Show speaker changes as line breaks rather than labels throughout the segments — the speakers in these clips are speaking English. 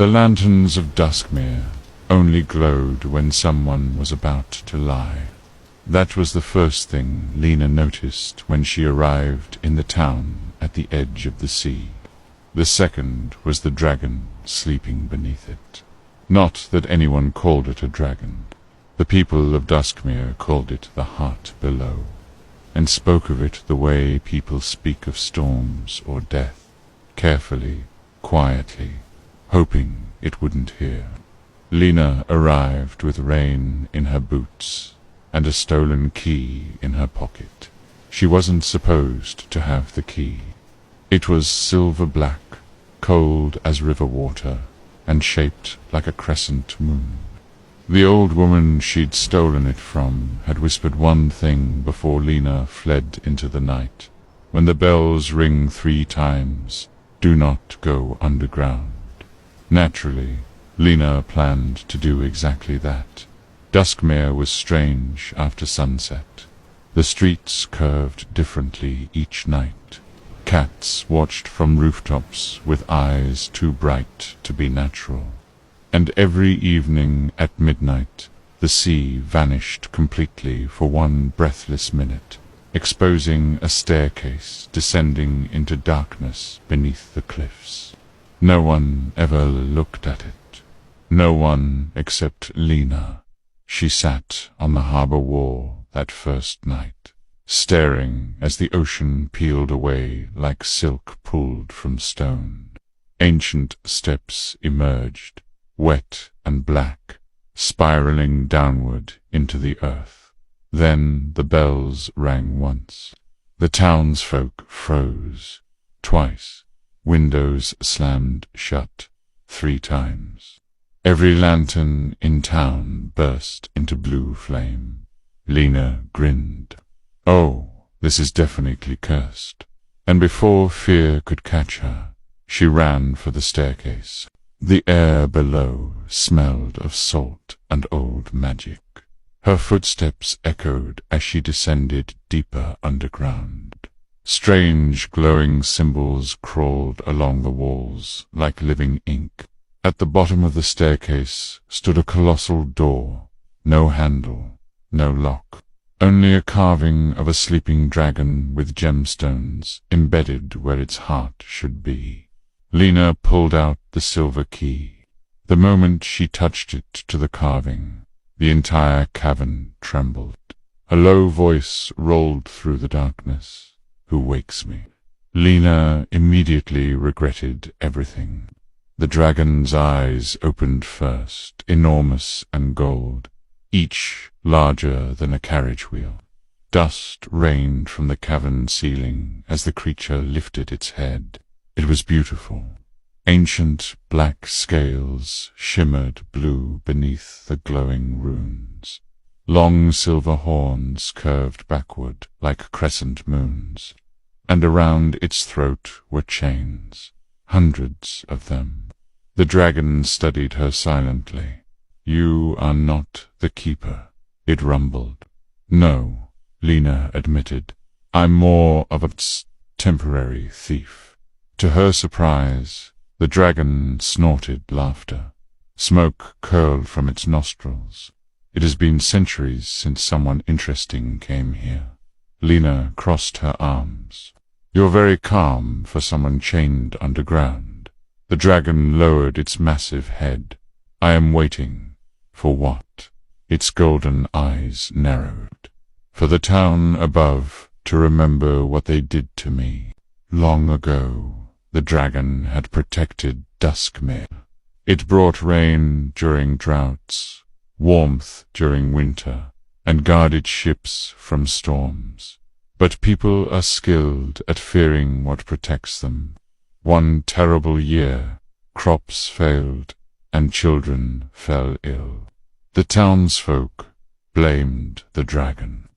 The lanterns of Duskmere only glowed when someone was about to lie. That was the first thing Lena noticed when she arrived in the town at the edge of the sea. The second was the dragon sleeping beneath it. Not that anyone called it a dragon. The people of Duskmere called it the heart below, and spoke of it the way people speak of storms or death, carefully, quietly, hoping it wouldn't hear. Lena arrived with rain in her boots and a stolen key in her pocket. She wasn't supposed to have the key. It was silver black, cold as river water, and shaped like a crescent moon. The old woman she'd stolen it from had whispered one thing before Lena fled into the night. When the bells ring 3 times, do not go underground. Naturally, Lena planned to do exactly that. Duskmere was strange after sunset. The streets curved differently each night. Cats watched from rooftops with eyes too bright to be natural. And every evening at midnight, the sea vanished completely for one breathless minute, exposing a staircase descending into darkness beneath the cliffs. No one ever looked at it. No one except Lena. She sat on the harbor wall that first night, staring as the ocean peeled away like silk pulled from stone. Ancient steps emerged, wet and black, spiraling downward into the earth. Then the bells rang once. The townsfolk froze. Twice. Windows slammed shut 3 times. Every lantern in town burst into blue flame. Lena grinned. Oh, this is definitely cursed. And before fear could catch her, she ran for the staircase. The air below smelled of salt and old magic. Her footsteps echoed as she descended deeper underground. Strange glowing symbols crawled along the walls like living ink. At the bottom of the staircase stood a colossal door, no handle, no lock, only a carving of a sleeping dragon with gemstones embedded where its heart should be. Lena pulled out the silver key. The moment she touched it to the carving, the entire cavern trembled. A low voice rolled through the darkness. Who wakes me? Lena immediately regretted everything. The dragon's eyes opened first, enormous and gold, each larger than a carriage wheel. Dust rained from the cavern ceiling as the creature lifted its head. It was beautiful. Ancient black scales shimmered blue beneath the glowing runes. Long silver horns curved backward like crescent moons, and around its throat were chains, hundreds of them. The dragon studied her silently. You are not the keeper, it rumbled. No, Lena admitted. I'm more of a temporary thief. To her surprise, the dragon snorted laughter. Smoke curled from its nostrils. It has been centuries since someone interesting came here. Lena crossed her arms. You're very calm for someone chained underground. The dragon lowered its massive head. I am waiting. For what? Its golden eyes narrowed. For the town above to remember what they did to me. Long ago, the dragon had protected Duskmere. It brought rain during droughts, warmth during winter, and guarded ships from storms. But people are skilled at fearing what protects them. One terrible year, crops failed, and children fell ill. The townsfolk blamed the dragon.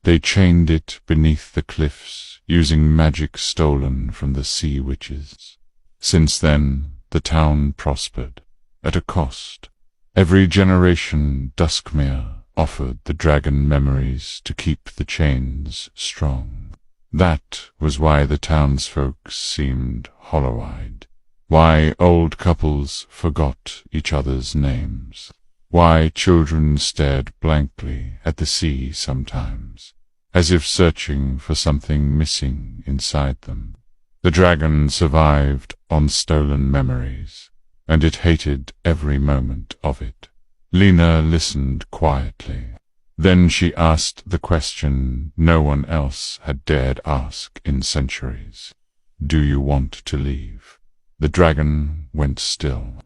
They chained it beneath the cliffs, using magic stolen from the sea witches. Since then, the town prospered, at a cost. Every generation Duskmere offered the dragon memories to keep the chains strong. That was why the townsfolk seemed hollow-eyed. Why old couples forgot each other's names. Why children stared blankly at the sea sometimes, as if searching for something missing inside them. The dragon survived on stolen memories, and it hated every moment of it. Lena listened quietly. Then she asked the question no one else had dared ask in centuries. Do you want to leave? The dragon went still.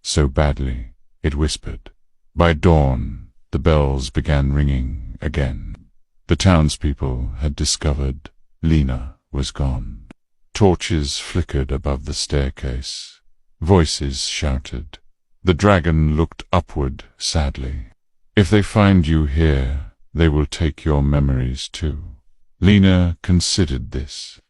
So badly, it whispered. By dawn, the bells began ringing again. The townspeople had discovered Lena was gone. Torches flickered above the staircase. Voices shouted. The dragon looked upward sadly. If they find you here, they will take your memories too. Lena considered this.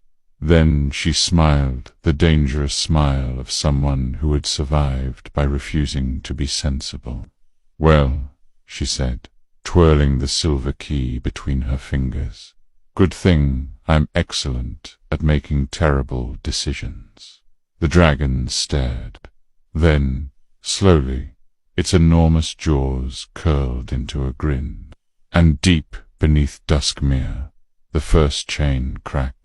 Then she smiled, the dangerous smile of someone who had survived by refusing to be sensible. Well, she said, twirling the silver key between her fingers. Good thing I'm excellent at making terrible decisions. The dragon stared. Then, slowly, its enormous jaws curled into a grin. And deep beneath Duskmere, the first chain cracked.